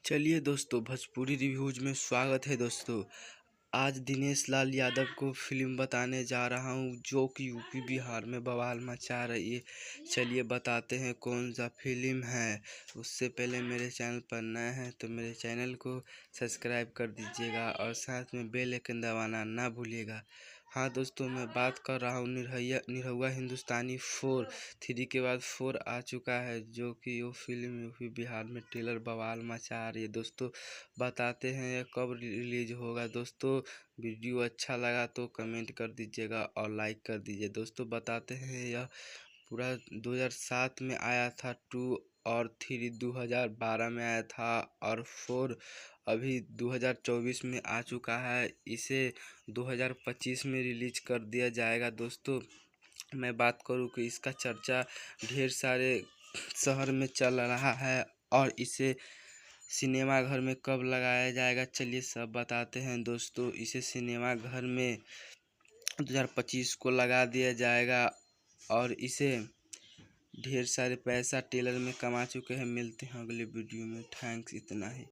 चलिए दोस्तों, भोजपुरी रिव्यूज में स्वागत है दोस्तों। आज दिनेश लाल यादव को फिल्म बताने जा रहा हूं जो कि यूपी बिहार में बवाल मचा रही है। चलिए बताते हैं कौन सा फिल्म है। उससे पहले मेरे चैनल पर नए हैं तो मेरे चैनल को सब्सक्राइब कर दीजिएगा और साथ में बेल आइकन दबाना ना भूलिएगा। हाँ दोस्तों, मैं बात कर रहा हूँ निरहुआ हिंदुस्तानी 4 3 के बाद 4 आ चुका है, जो कि वो फिल्म यूपी बिहार में ट्रेलर बवाल मचा रही है दोस्तों। बताते हैं यह कब रिलीज होगा दोस्तों। वीडियो अच्छा लगा तो कमेंट कर दीजिएगा और लाइक कर दीजिए दोस्तों। बताते हैं यह पूरा 2007 में आया था 2 और 3 2012 में आया था और 4 अभी 2024 में आ चुका है। इसे 2025 में रिलीज कर दिया जाएगा दोस्तों। मैं बात करूँ कि इसका चर्चा ढेर सारे शहर में चल रहा है और इसे सिनेमा घर में कब लगाया जाएगा, चलिए सब बताते हैं दोस्तों। इसे सिनेमा घर में 2025 को लगा दिया जाएगा और इसे ढेर सारे पैसा ट्रेलर में कमा चुके हैं। मिलते हैं अगले वीडियो में। थैंक्स, इतना ही।